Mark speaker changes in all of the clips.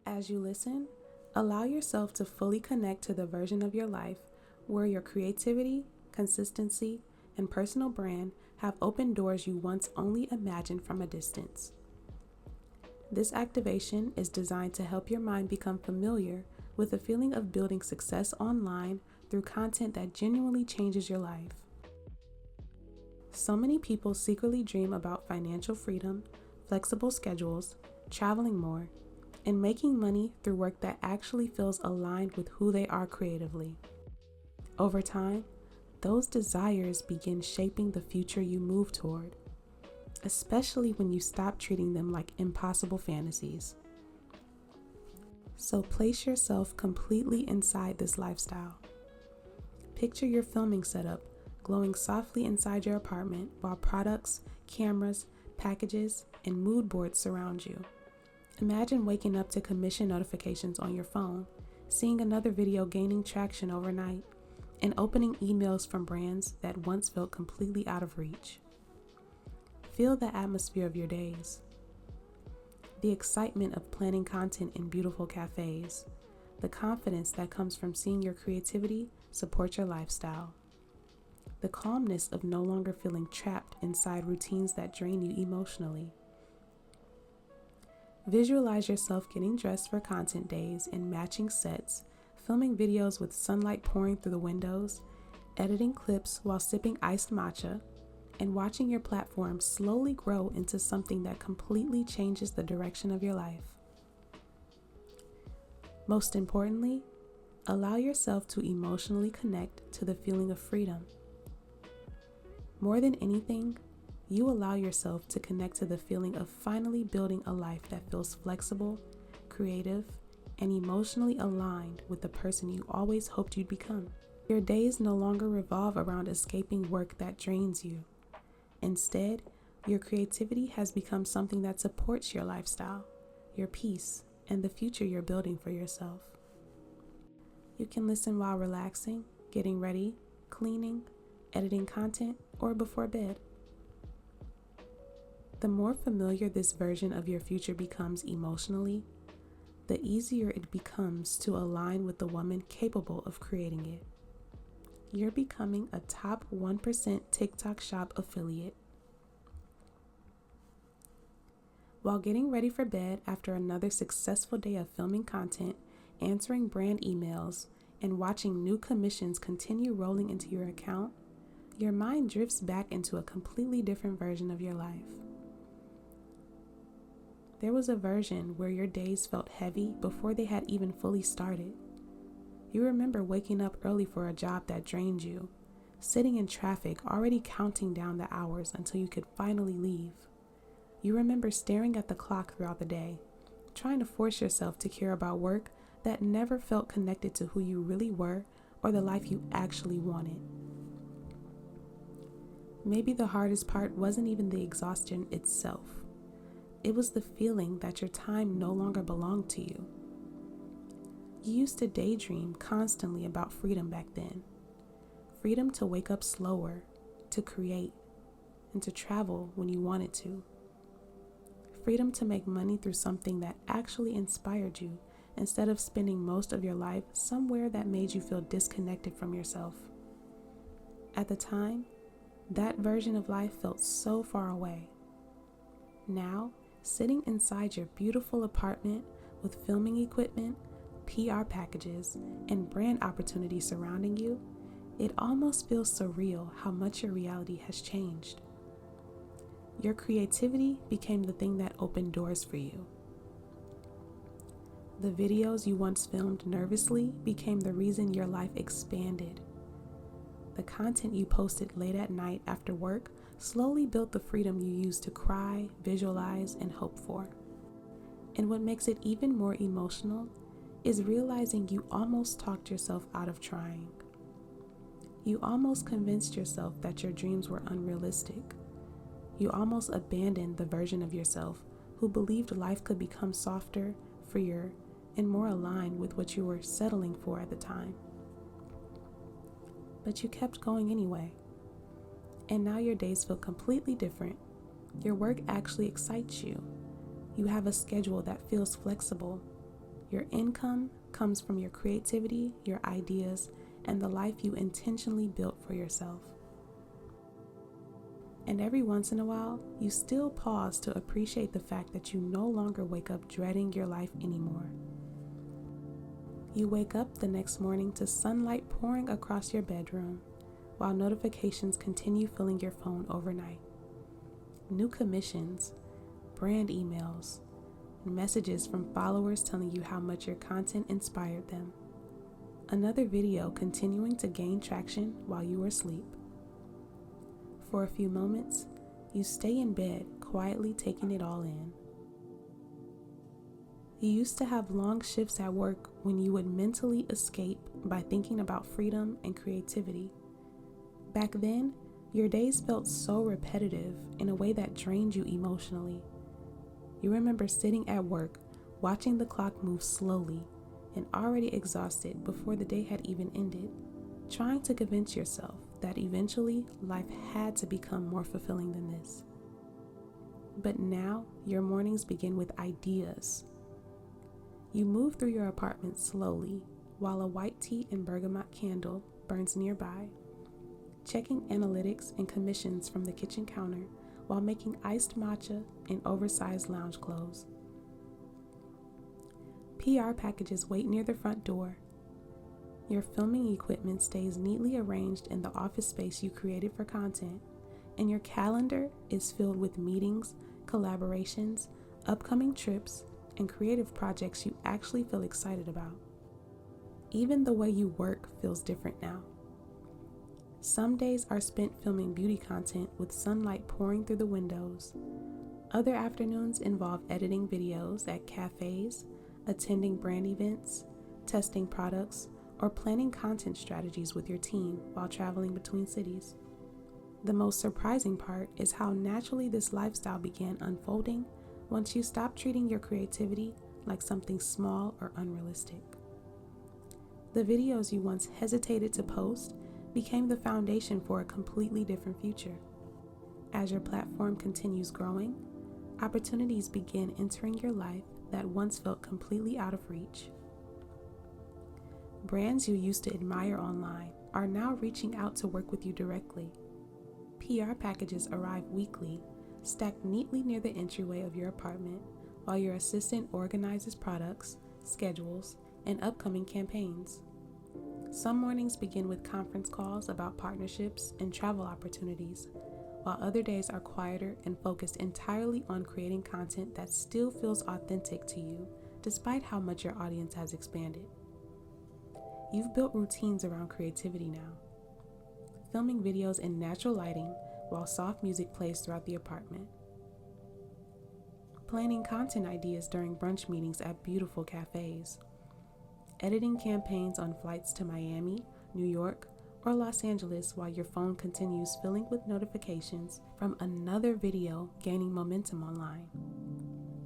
Speaker 1: As you listen, allow yourself to fully connect to the version of your life where your creativity, consistency, and personal brand have opened doors you once only imagined from a distance. This activation is designed to help your mind become familiar with the feeling of building success online through content that genuinely changes your life. So many people secretly dream about financial freedom, flexible schedules, traveling more, and making money through work that actually feels aligned with who they are creatively. Over time, those desires begin shaping the future you move toward, especially when you stop treating them like impossible fantasies. So place yourself completely inside this lifestyle. Picture your filming setup glowing softly inside your apartment while products, cameras, packages, and mood boards surround you. Imagine waking up to commission notifications on your phone, seeing another video gaining traction overnight, and opening emails from brands that once felt completely out of reach. Feel the atmosphere of your days. The excitement of planning content in beautiful cafes. The confidence that comes from seeing your creativity support your lifestyle. The calmness of no longer feeling trapped inside routines that drain you emotionally. Visualize yourself getting dressed for content days in matching sets, filming videos with sunlight pouring through the windows, editing clips while sipping iced matcha, and watching your platform slowly grow into something that completely changes the direction of your life. Most importantly, allow yourself to emotionally connect to the feeling of freedom. More than anything, you allow yourself to connect to the feeling of finally building a life that feels flexible, creative, and emotionally aligned with the person you always hoped you'd become. Your days no longer revolve around escaping work that drains you. Instead, your creativity has become something that supports your lifestyle, your peace, and the future you're building for yourself. You can listen while relaxing, getting ready, cleaning, editing content, or before bed. The more familiar this version of your future becomes emotionally, the easier it becomes to align with the woman capable of creating it. You're becoming a top 1% TikTok Shop affiliate. While getting ready for bed after another successful day of filming content, answering brand emails, and watching new commissions continue rolling into your account, your mind drifts back into a completely different version of your life. There was a version where your days felt heavy before they had even fully started. You remember waking up early for a job that drained you, sitting in traffic already counting down the hours until you could finally leave. You remember staring at the clock throughout the day, trying to force yourself to care about work that never felt connected to who you really were or the life you actually wanted. Maybe the hardest part wasn't even the exhaustion itself. It was the feeling that your time no longer belonged to you. You used to daydream constantly about freedom back then. Freedom to wake up slower, to create, and to travel when you wanted to. Freedom to make money through something that actually inspired you instead of spending most of your life somewhere that made you feel disconnected from yourself. At the time, that version of life felt so far away. Now, sitting inside your beautiful apartment with filming equipment, PR packages, and brand opportunities surrounding you, it almost feels surreal how much your reality has changed. Your creativity became the thing that opened doors for you. The videos you once filmed nervously became the reason your life expanded. The content you posted late at night after work slowly built the freedom you used to cry, visualize, and hope for. And what makes it even more emotional is realizing you almost talked yourself out of trying. You almost convinced yourself that your dreams were unrealistic. You almost abandoned the version of yourself who believed life could become softer, freer, and more aligned with what you were settling for at the time. But you kept going anyway. And now your days feel completely different. Your work actually excites you. You have a schedule that feels flexible. Your income comes from your creativity, your ideas, and the life you intentionally built for yourself. And every once in a while, you still pause to appreciate the fact that you no longer wake up dreading your life anymore. You wake up the next morning to sunlight pouring across your bedroom, while notifications continue filling your phone overnight. New commissions, brand emails, messages from followers telling you how much your content inspired them. Another video continuing to gain traction while you are asleep. For a few moments, you stay in bed, quietly taking it all in. You used to have long shifts at work when you would mentally escape by thinking about freedom and creativity. Back then, your days felt so repetitive in a way that drained you emotionally. You remember sitting at work, watching the clock move slowly, and already exhausted before the day had even ended, trying to convince yourself that eventually life had to become more fulfilling than this. But now, your mornings begin with ideas. You move through your apartment slowly, while a white tea and bergamot candle burns nearby, checking analytics and commissions from the kitchen counter while making iced matcha in oversized lounge clothes. PR packages wait near the front door. Your filming equipment stays neatly arranged in the office space you created for content, and your calendar is filled with meetings, collaborations, upcoming trips, and creative projects you actually feel excited about. Even the way you work feels different now. Some days are spent filming beauty content with sunlight pouring through the windows. Other afternoons involve editing videos at cafes, attending brand events, testing products, or planning content strategies with your team while traveling between cities. The most surprising part is how naturally this lifestyle began unfolding once you stopped treating your creativity like something small or unrealistic. The videos you once hesitated to post became the foundation for a completely different future. As your platform continues growing, opportunities begin entering your life that once felt completely out of reach. Brands you used to admire online are now reaching out to work with you directly. PR packages arrive weekly, stacked neatly near the entryway of your apartment, while your assistant organizes products, schedules, and upcoming campaigns. Some mornings begin with conference calls about partnerships and travel opportunities, while other days are quieter and focused entirely on creating content that still feels authentic to you, despite how much your audience has expanded. You've built routines around creativity now, filming videos in natural lighting while soft music plays throughout the apartment, planning content ideas during brunch meetings at beautiful cafes, editing campaigns on flights to Miami, New York, or Los Angeles while your phone continues filling with notifications from another video gaining momentum online.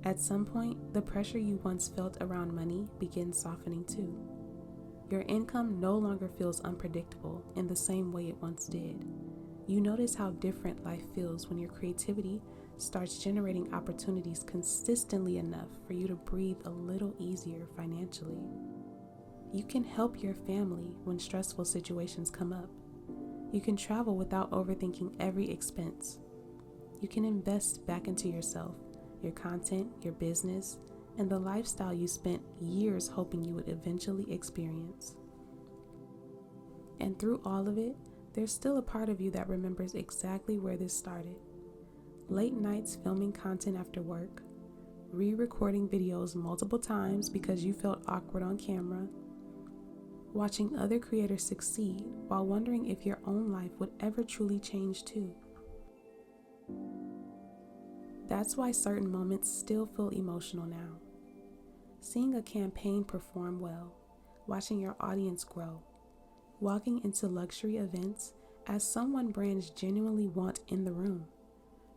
Speaker 1: At some point, the pressure you once felt around money begins softening too. Your income no longer feels unpredictable in the same way it once did. You notice how different life feels when your creativity starts generating opportunities consistently enough for you to breathe a little easier financially. You can help your family when stressful situations come up. You can travel without overthinking every expense. You can invest back into yourself, your content, your business, and the lifestyle you spent years hoping you would eventually experience. And through all of it, there's still a part of you that remembers exactly where this started. Late nights filming content after work, re-recording videos multiple times because you felt awkward on camera, watching other creators succeed while wondering if your own life would ever truly change too. That's why certain moments still feel emotional now. Seeing a campaign perform well, watching your audience grow, walking into luxury events as someone brands genuinely want in the room,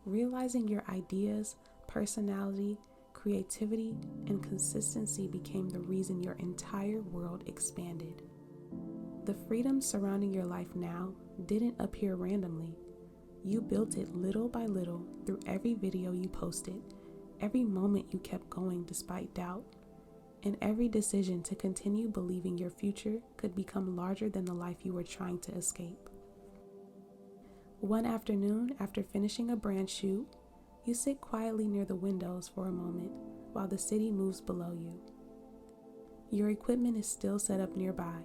Speaker 1: realizing your ideas, personality, creativity, and consistency became the reason your entire world expanded. The freedom surrounding your life now didn't appear randomly. You built it little by little through every video you posted, every moment you kept going despite doubt, and every decision to continue believing your future could become larger than the life you were trying to escape. One afternoon, after finishing a brand shoot, you sit quietly near the windows for a moment while the city moves below you. Your equipment is still set up nearby.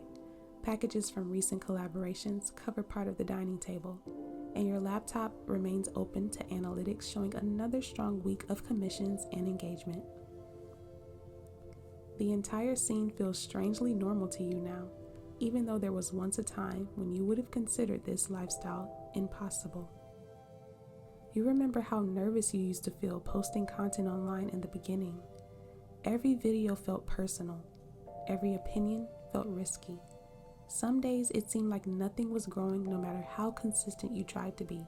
Speaker 1: Packages from recent collaborations cover part of the dining table, and your laptop remains open to analytics showing another strong week of commissions and engagement. The entire scene feels strangely normal to you now, even though there was once a time when you would have considered this lifestyle impossible. You remember how nervous you used to feel posting content online in the beginning. Every video felt personal. Every opinion felt risky. Some days it seemed like nothing was growing no matter how consistent you tried to be.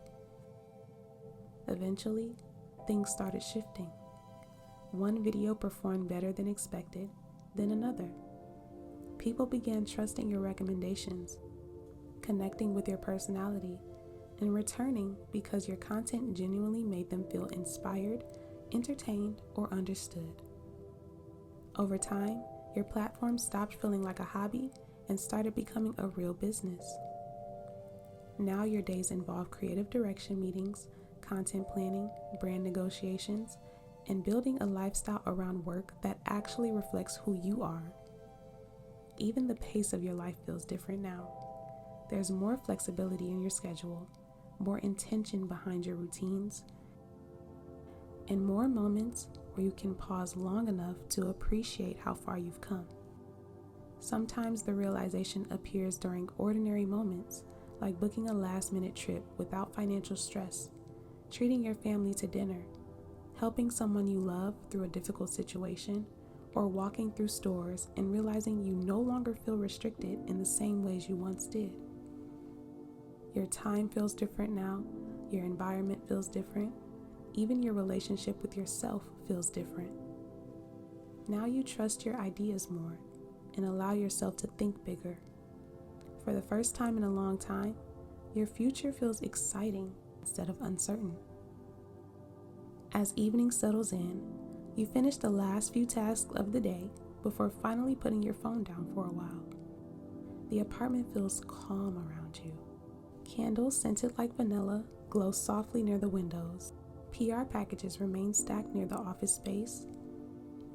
Speaker 1: Eventually, things started shifting. One video performed better than expected, then another. People began trusting your recommendations, connecting with your personality, and returning because your content genuinely made them feel inspired, entertained, or understood. Over time, your platform stopped feeling like a hobby and started becoming a real business. Now your days involve creative direction meetings, content planning, brand negotiations, and building a lifestyle around work that actually reflects who you are. Even the pace of your life feels different now. There's more flexibility in your schedule, more intention behind your routines, and more moments where you can pause long enough to appreciate how far you've come. Sometimes the realization appears during ordinary moments, like booking a last-minute trip without financial stress, treating your family to dinner, helping someone you love through a difficult situation, or walking through stores and realizing you no longer feel restricted in the same ways you once did. Your time feels different now, your environment feels different, even your relationship with yourself feels different. Now you trust your ideas more and allow yourself to think bigger. For the first time in a long time, your future feels exciting instead of uncertain. As evening settles in, you finish the last few tasks of the day before finally putting your phone down for a while. The apartment feels calm around you. Candles scented like vanilla glow softly near the windows. PR packages remain stacked near the office space,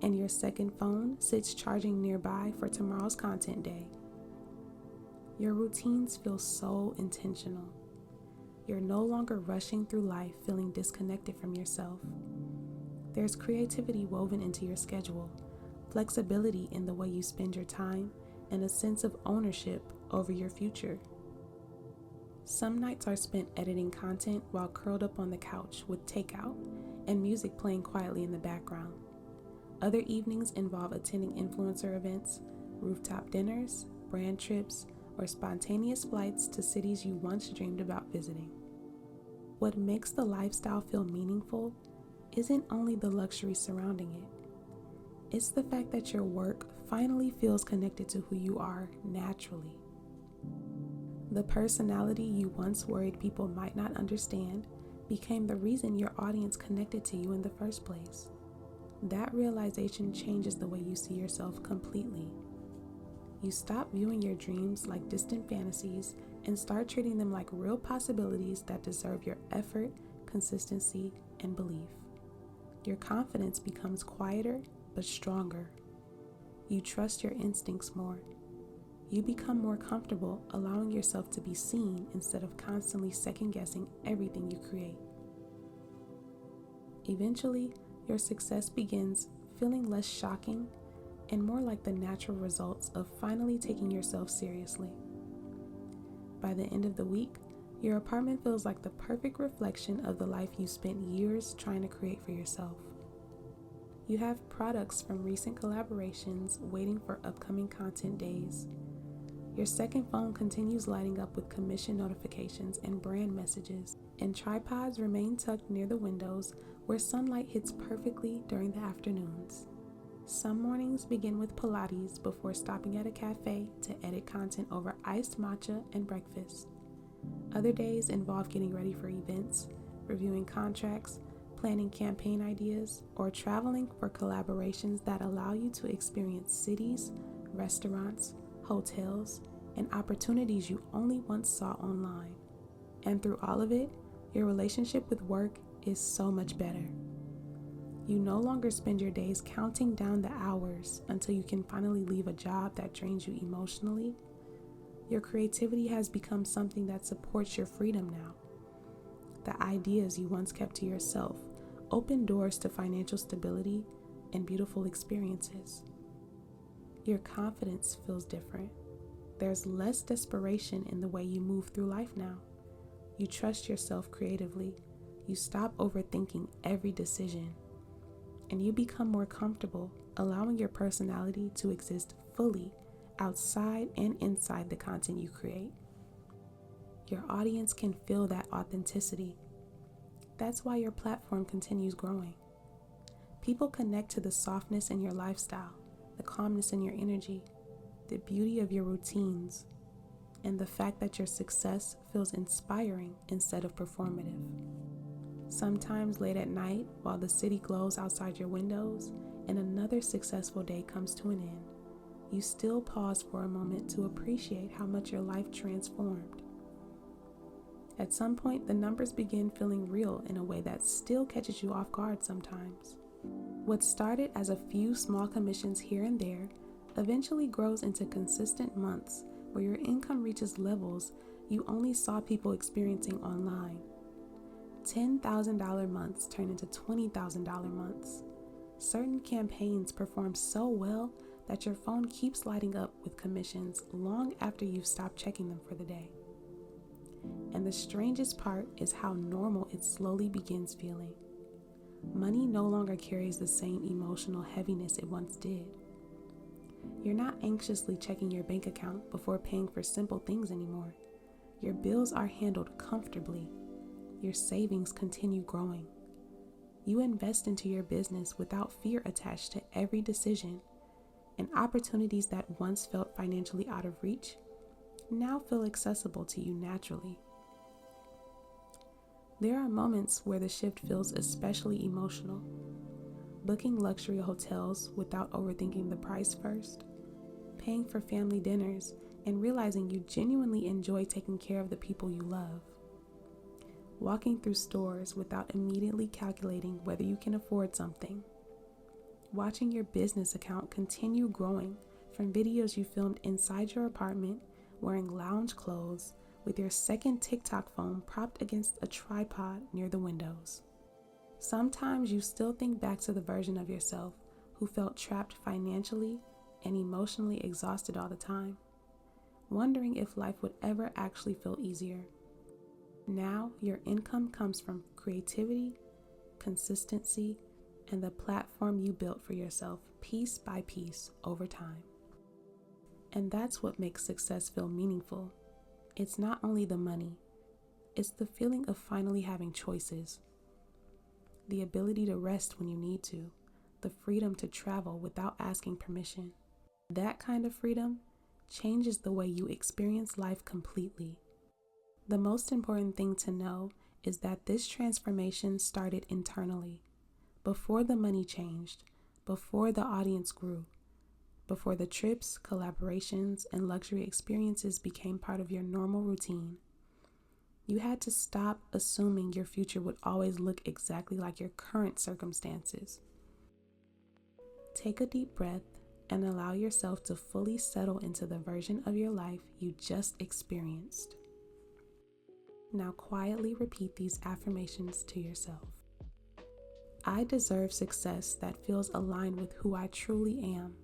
Speaker 1: and your second phone sits charging nearby for tomorrow's content day. Your routines feel so intentional. You're no longer rushing through life feeling disconnected from yourself. There's creativity woven into your schedule, flexibility in the way you spend your time, and a sense of ownership over your future. Some nights are spent editing content while curled up on the couch with takeout and music playing quietly in the background. Other evenings involve attending influencer events, rooftop dinners, brand trips, or spontaneous flights to cities you once dreamed about visiting. What makes the lifestyle feel meaningful isn't only the luxury surrounding it. It's the fact that your work finally feels connected to who you are naturally. The personality you once worried people might not understand became the reason your audience connected to you in the first place. That realization changes the way you see yourself completely. You stop viewing your dreams like distant fantasies and start treating them like real possibilities that deserve your effort, consistency, and belief. Your confidence becomes quieter but stronger. You trust your instincts more. You become more comfortable allowing yourself to be seen instead of constantly second-guessing everything you create. Eventually, your success begins feeling less shocking and more like the natural results of finally taking yourself seriously. By the end of the week, your apartment feels like the perfect reflection of the life you spent years trying to create for yourself. You have products from recent collaborations waiting for upcoming content days. Your second phone continues lighting up with commission notifications and brand messages, and tripods remain tucked near the windows where sunlight hits perfectly during the afternoons. Some mornings begin with Pilates before stopping at a cafe to edit content over iced matcha and breakfast. Other days involve getting ready for events, reviewing contracts, planning campaign ideas, or traveling for collaborations that allow you to experience cities, restaurants, hotels, and opportunities you only once saw online. And through all of it, your relationship with work is so much better. You no longer spend your days counting down the hours until you can finally leave a job that drains you emotionally. Your creativity has become something that supports your freedom now. The ideas you once kept to yourself open doors to financial stability and beautiful experiences. Your confidence feels different. There's less desperation in the way you move through life now. You trust yourself creatively. You stop overthinking every decision. And you become more comfortable allowing your personality to exist fully outside and inside the content you create. Your audience can feel that authenticity. That's why your platform continues growing. People connect to the softness in your lifestyle, the calmness in your energy, the beauty of your routines, and the fact that your success feels inspiring instead of performative. Sometimes late at night, while the city glows outside your windows and another successful day comes to an end, you still pause for a moment to appreciate how much your life transformed. At some point, the numbers begin feeling real in a way that still catches you off guard sometimes. What started as a few small commissions here and there eventually grows into consistent months where your income reaches levels you only saw people experiencing online. $10,000 months turn into $20,000 months. Certain campaigns perform so well that your phone keeps lighting up with commissions long after you've stopped checking them for the day. And the strangest part is how normal it slowly begins feeling. Money no longer carries the same emotional heaviness it once did. You're not anxiously checking your bank account before paying for simple things anymore. Your bills are handled comfortably. Your savings continue growing. You invest into your business without fear attached to every decision, and opportunities that once felt financially out of reach now feel accessible to you naturally. There are moments where the shift feels especially emotional. Booking luxury hotels without overthinking the price first, paying for family dinners and realizing you genuinely enjoy taking care of the people you love. Walking through stores without immediately calculating whether you can afford something. Watching your business account continue growing from videos you filmed inside your apartment, wearing lounge clothes, with your second TikTok phone propped against a tripod near the windows. Sometimes you still think back to the version of yourself who felt trapped financially and emotionally exhausted all the time, wondering if life would ever actually feel easier. Now, your income comes from creativity, consistency, and the platform you built for yourself piece by piece over time. And that's what makes success feel meaningful. It's not only the money, it's the feeling of finally having choices, the ability to rest when you need to, the freedom to travel without asking permission. That kind of freedom changes the way you experience life completely. The most important thing to know is that this transformation started internally, before the money changed, before the audience grew, before the trips, collaborations, and luxury experiences became part of your normal routine. You had to stop assuming your future would always look exactly like your current circumstances. Take a deep breath and allow yourself to fully settle into the version of your life you just experienced. Now quietly repeat these affirmations to yourself. I deserve success that feels aligned with who I truly am.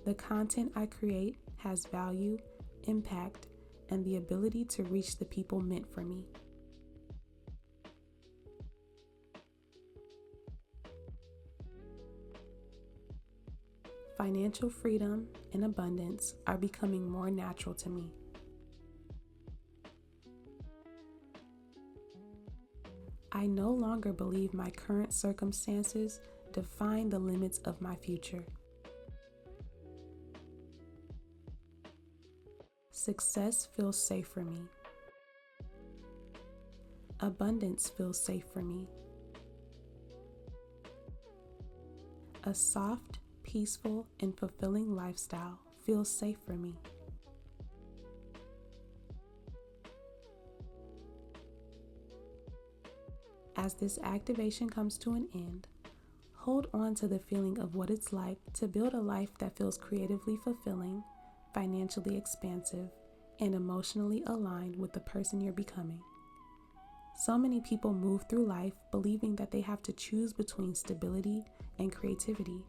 Speaker 1: The content I create has value, impact, and the ability to reach the people meant for me. Financial freedom and abundance are becoming more natural to me. I no longer believe my current circumstances define the limits of my future. Success feels safe for me, Abundance feels safe for me. A soft, peaceful, and fulfilling lifestyle feels safe for me. As this activation comes to an end, hold on to the feeling of what it's like to build a life that feels creatively fulfilling, financially expansive, and emotionally aligned with the person you're becoming. So many people move through life believing that they have to choose between stability and creativity,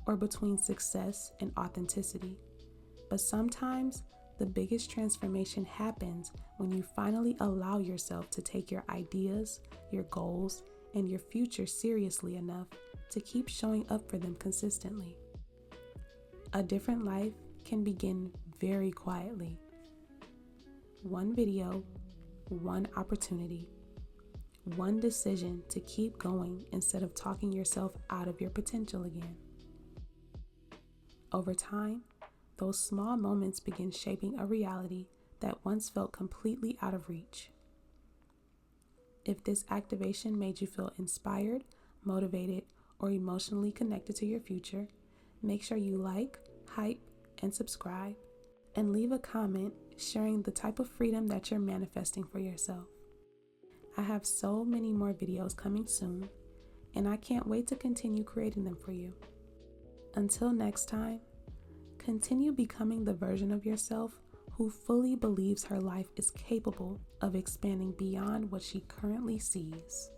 Speaker 1: or between success and authenticity. But sometimes the biggest transformation happens when you finally allow yourself to take your ideas, your goals, and your future seriously enough to keep showing up for them consistently. A different life can begin very quietly. One video, one opportunity, one decision to keep going instead of talking yourself out of your potential again. Over time, those small moments begin shaping a reality that once felt completely out of reach. If this activation made you feel inspired, motivated, or emotionally connected to your future, make sure you like, hype, and subscribe, and leave a comment sharing the type of freedom that you're manifesting for yourself. I have so many more videos coming soon, and I can't wait to continue creating them for you. Until next time, continue becoming the version of yourself who fully believes her life is capable of expanding beyond what she currently sees.